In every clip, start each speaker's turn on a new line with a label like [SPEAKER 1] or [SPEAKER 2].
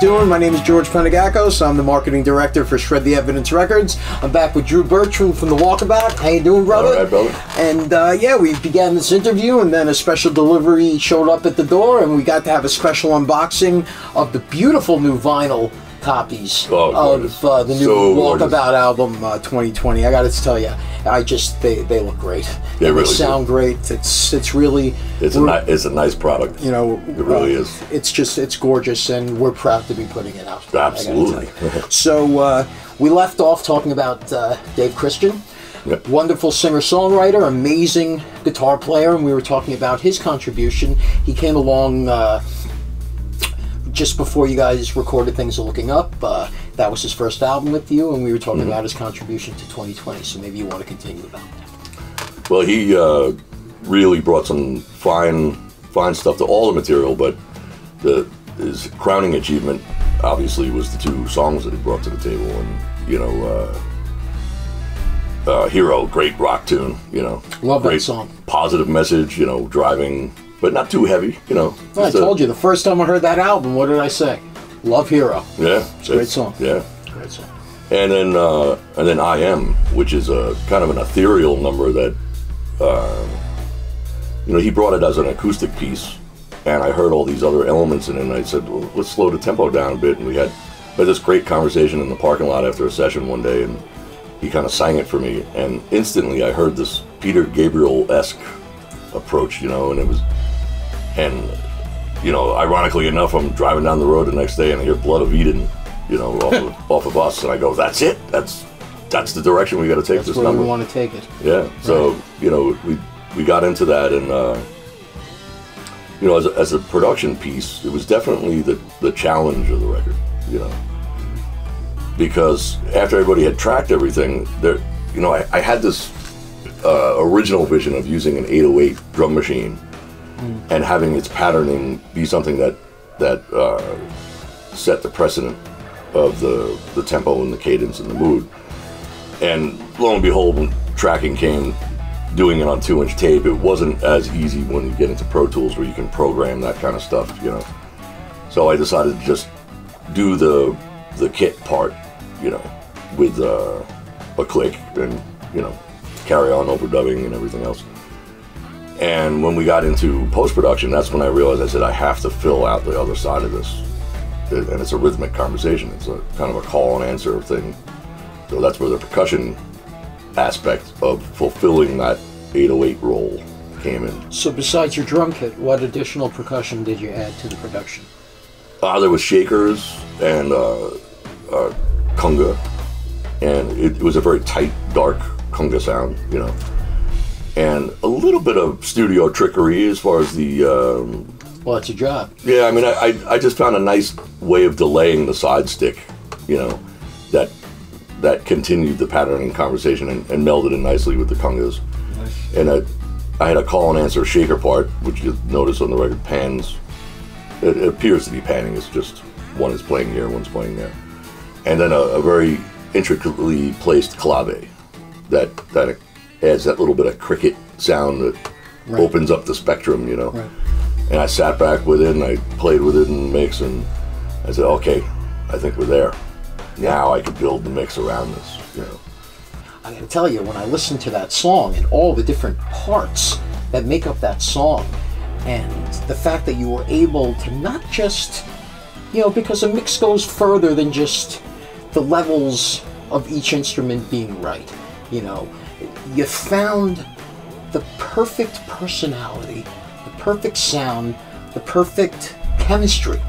[SPEAKER 1] doing? My name is George Penagakos. I'm the marketing director for Shred the Evidence Records. I'm back with Drew Bertrand from the Walk-A-Bout. How you doing, brother?
[SPEAKER 2] All right, brother.
[SPEAKER 1] And yeah, we began this interview, and then a special delivery showed up at the door, and we got to have a special unboxing of the beautiful new vinyl copies of the new Walk-A-Bout album 2020. I got to tell you, they look great.
[SPEAKER 2] They really
[SPEAKER 1] sound great. It's really
[SPEAKER 2] it's a nice product.
[SPEAKER 1] You know,
[SPEAKER 2] it really is.
[SPEAKER 1] It's gorgeous, and we're proud to be putting it out.
[SPEAKER 2] Absolutely.
[SPEAKER 1] So we left off talking about Dave Christian.
[SPEAKER 2] Yep.
[SPEAKER 1] Wonderful singer-songwriter, amazing guitar player, and we were talking about his contribution. He came along just before you guys recorded Things Are Looking Up. That was his first album with you, and we were talking about his contribution to 2020, so maybe you want to continue about that.
[SPEAKER 2] Well, he really brought some fine stuff to all the material, but his crowning achievement, obviously, was the two songs that he brought to the table, and, you know, Hero, great rock tune, you know.
[SPEAKER 1] Love
[SPEAKER 2] great
[SPEAKER 1] that song.
[SPEAKER 2] Positive message, you know, driving, but not too heavy, you know.
[SPEAKER 1] Well, I told you, the first time I heard that album, what did I say? Love Hero.
[SPEAKER 2] Yeah.
[SPEAKER 1] It's a great song.
[SPEAKER 2] Yeah.
[SPEAKER 1] Great song.
[SPEAKER 2] And then I Am, which is a kind of an ethereal number that, you know, he brought it as an acoustic piece, and I heard all these other elements in it, and I said, well, let's slow the tempo down a bit, and we had this great conversation in the parking lot after a session one day, and he kind of sang it for me, and instantly I heard this Peter Gabriel-esque approach, you know, and you know, ironically enough, I'm driving down the road the next day and I hear Blood of Eden, you know, off of us, and I go, that's it, that's the direction we got to take this number.
[SPEAKER 1] That's where we want to take it.
[SPEAKER 2] Yeah, so, right. You know, we got into that, and, you know, as a production piece, it was definitely the challenge of the record, you know. Because after everybody had tracked everything, you know, I had this original vision of using an 808 drum machine and having its patterning be something that set the precedent of the tempo and the cadence and the mood. And lo and behold, when tracking came, doing it on 2-inch tape, it wasn't as easy when you get into Pro Tools where you can program that kind of stuff, you know. So I decided to just do the kit part, you know, with a click, and, you know, carry on overdubbing and everything else. And when we got into post-production, that's when I realized, I said, I have to fill out the other side of this. And it's a rhythmic conversation. It's a kind of a call and answer thing. So that's where the percussion aspect of fulfilling that 808 role came in. So
[SPEAKER 1] besides your drum kit, what additional percussion did you add to the production?
[SPEAKER 2] There was shakers and conga, and it was a very tight, dark conga sound, you know, and a little bit of studio trickery as far as the
[SPEAKER 1] well, it's a job.
[SPEAKER 2] Yeah, I mean, I just found a nice way of delaying the side stick, you know, that continued the patterning conversation and melded in nicely with the congas. Nice. And I had a call and answer shaker part, which you notice on the record pans. It appears to be panning. It's just one is playing here, one's playing there. And then a very intricately placed clave that adds that little bit of cricket sound that opens up the spectrum, you know. Right. And I sat back with it, and I played with it in the mix, and I said, okay, I think we're there. Now I could build the mix around this, you know.
[SPEAKER 1] I gotta tell you, when I listened to that song and all the different parts that make up that song, and the fact that you were able to not just, you know, because a mix goes further than just the levels of each instrument being right, you know. You found the perfect personality, the perfect sound, the perfect chemistry,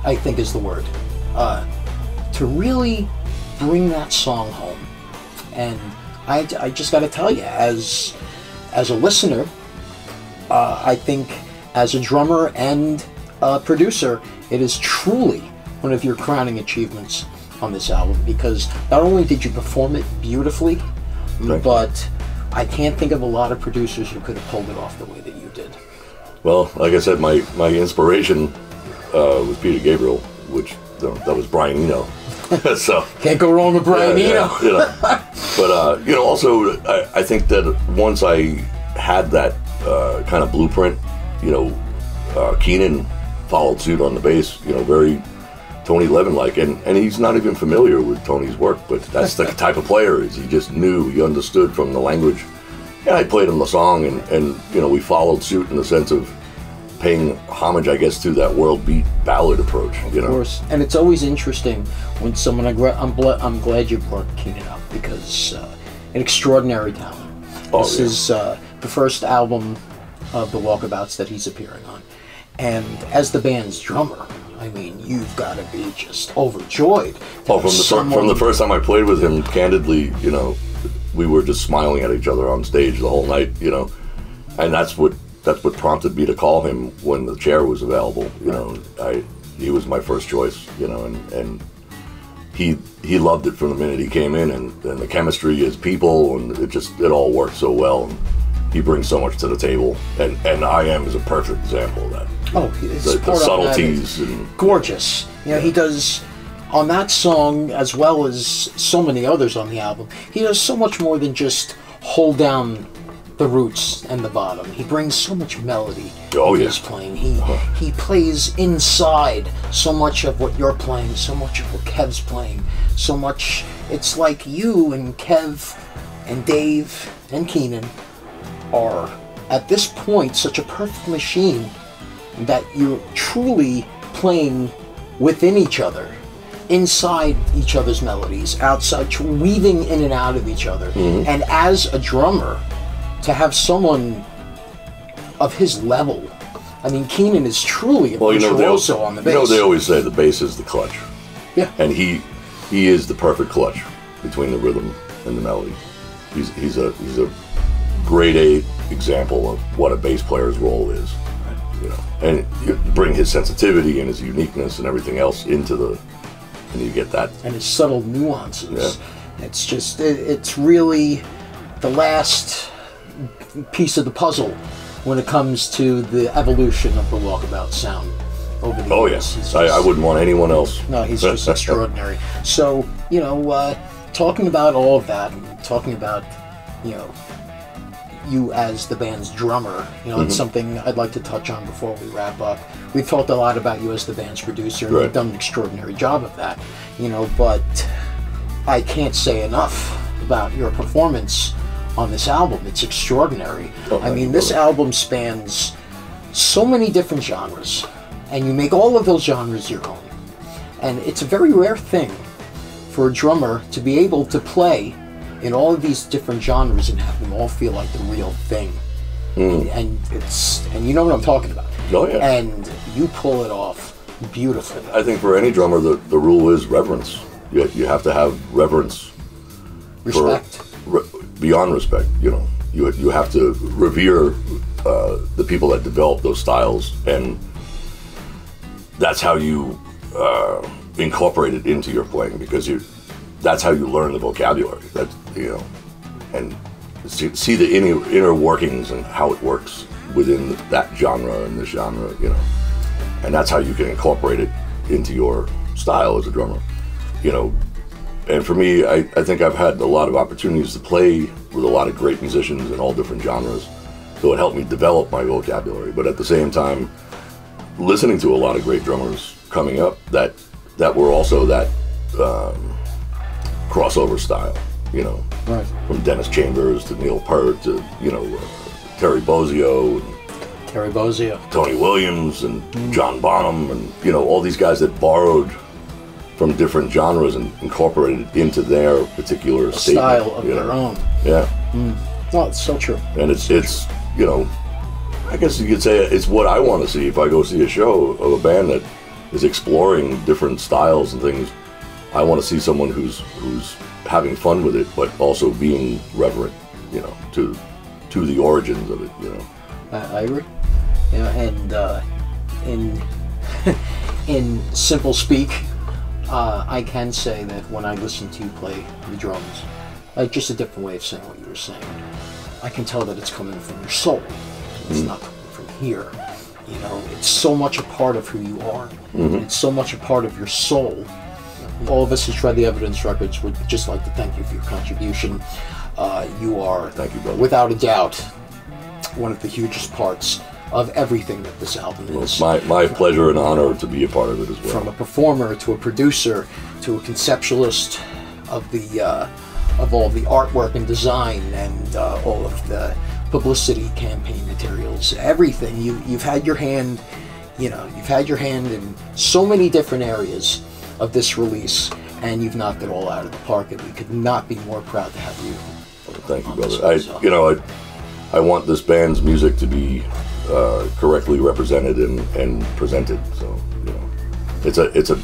[SPEAKER 1] I think is the word, to really bring that song home. And I just got to tell you, as a listener, I think as a drummer and a producer, it is truly one of your crowning achievements on this album, because not only did you perform it beautifully, but I can't think of a lot of producers who could have pulled it off the way that you did.
[SPEAKER 2] Well, like I said, my inspiration was Peter Gabriel, which that was Brian Eno. So
[SPEAKER 1] can't go wrong with Brian Eno.
[SPEAKER 2] You know. But you know, also I think that once I had that kind of blueprint, you know, Keenan followed suit on the bass. You know, very Tony Levin-like, and he's not even familiar with Tony's work, but that's the type of player he just knew, he understood from the language. And I played him the song, and you know, we followed suit in the sense of paying homage, I guess, to that world beat ballad approach. You know?
[SPEAKER 1] Of course, and it's always interesting when someone. I'm glad you brought Keenan up, because an extraordinary talent. This is the first album of the Walkabouts that he's appearing on, and as the band's drummer, I mean, you've got to be just overjoyed.
[SPEAKER 2] From the first time I played with him, candidly, you know, we were just smiling at each other on stage the whole night, you know, and that's what prompted me to call him when the chair was available. You know, he was my first choice, you know, and he loved it from the minute he came in, and the chemistry, his people, and it all worked so well. And he brings so much to the table, and I Am is a perfect example of that.
[SPEAKER 1] Oh,
[SPEAKER 2] the subtleties and
[SPEAKER 1] gorgeous. You know, he does on that song as well as so many others on the album. He does so much more than just hold down the roots and the bottom. He brings so much melody to his playing. He plays inside so much of what you're playing, so much of what Kev's playing, so much. It's like you and Kev and Dave and Keenan are at this point such a perfect machine that you're truly playing within each other, inside each other's melodies, outside, weaving in and out of each other. Mm-hmm. And as a drummer, to have someone of his level, I mean, Keenan is truly a virtuoso on the bass.
[SPEAKER 2] You know, they always say the bass is the clutch.
[SPEAKER 1] Yeah.
[SPEAKER 2] And he is the perfect clutch between the rhythm and the melody. He's a grade A example of what a bass player's role is. You know, and you bring his sensitivity and his uniqueness and everything else into and you get that.
[SPEAKER 1] And his subtle nuances. Yeah. It's just, it's really the last piece of the puzzle when it comes to the evolution of the Walkabout sound over the years.
[SPEAKER 2] Yes. I wouldn't want anyone else.
[SPEAKER 1] No, he's just extraordinary. So, you know, talking about all of that, and talking about, you know, you as the band's drummer, you know, it's something I'd like to touch on before we wrap up. We've talked a lot about you as the band's producer, and you've done an extraordinary job of that, you know, but I can't say enough about your performance on this album. It's extraordinary. I mean, this album spans so many different genres, and you make all of those genres your own. And it's a very rare thing for a drummer to be able to play in all of these different genres and have them all feel like the real thing. And you know what I'm talking about.
[SPEAKER 2] Oh, yeah.
[SPEAKER 1] And you pull it off beautifully.
[SPEAKER 2] I think for any drummer, the rule is reverence. You have to have reverence.
[SPEAKER 1] Respect.
[SPEAKER 2] Beyond respect, you know. You have to revere the people that develop those styles, and that's how you incorporate it into your playing, because that's how you learn the vocabulary. That's, you know, and see the inner workings and how it works within that genre and this genre, you know, and that's how you can incorporate it into your style as a drummer, you know. And for me, I think I've had a lot of opportunities to play with a lot of great musicians in all different genres, so it helped me develop my vocabulary. But at the same time, listening to a lot of great drummers coming up that were also that crossover style, you know,
[SPEAKER 1] right.
[SPEAKER 2] From Dennis Chambers to Neil Peart to, you know, Terry Bozzio, Tony Williams, and John Bonham, and, you know, all these guys that borrowed from different genres and incorporated it into their particular
[SPEAKER 1] style of their own.
[SPEAKER 2] Yeah.
[SPEAKER 1] No, it's so true.
[SPEAKER 2] And it's you know, I guess you could say it's what I want to see if I go see a show of a band that is exploring different styles and things. I want to see someone who's having fun with it, but also being reverent, you know, to the origins of it, you know.
[SPEAKER 1] I agree. You know, and in simple speak, I can say that when I listen to you play the drums, just a different way of saying what you were saying, I can tell that it's coming from your soul. It's not coming from here. You know, it's so much a part of who you are. It's so much a part of your soul. All of us who Shred the Evidence Records would just like to thank you for your contribution. You are,
[SPEAKER 2] thank you, brother,
[SPEAKER 1] without a doubt, one of the hugest parts of everything that this album is.
[SPEAKER 2] It's my pleasure and honor to be a part of it as well.
[SPEAKER 1] From a performer to a producer to a conceptualist of the of all the artwork and design and all of the publicity campaign materials, everything. You've had your hand, you've had your hand in so many different areas of this release, and you've knocked it all out of the park, and we could not be more proud to have you.
[SPEAKER 2] Thank you, brother. I want this band's music to be correctly represented and presented. So, it's a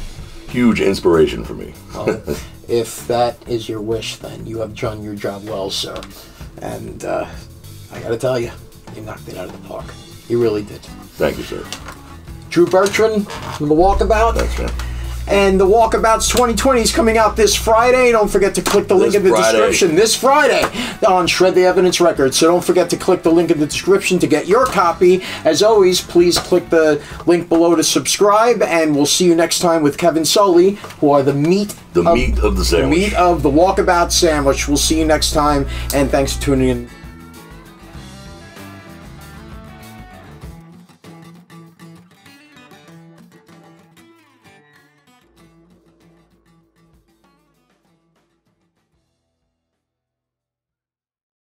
[SPEAKER 2] huge inspiration for me.
[SPEAKER 1] Well, if that is your wish, then you have done your job well, sir. And I got to tell you, you knocked it out of the park. You really did.
[SPEAKER 2] Thank you, sir.
[SPEAKER 1] Drew Bertrand from the Walk-A-Bout.
[SPEAKER 2] Thanks, man.
[SPEAKER 1] And the Walk-A-Bout's 2020 is coming out this Friday. Don't forget to click the link in the description this Friday on Shred the Evidence Records. So don't forget to click the link in the description to get your copy. As always, please click the link below to subscribe, and we'll see you next time with Kevin Sully, who are the meat of the sandwich. The meat of the Walk-A-Bout sandwich. We'll see you next time, and thanks for tuning in.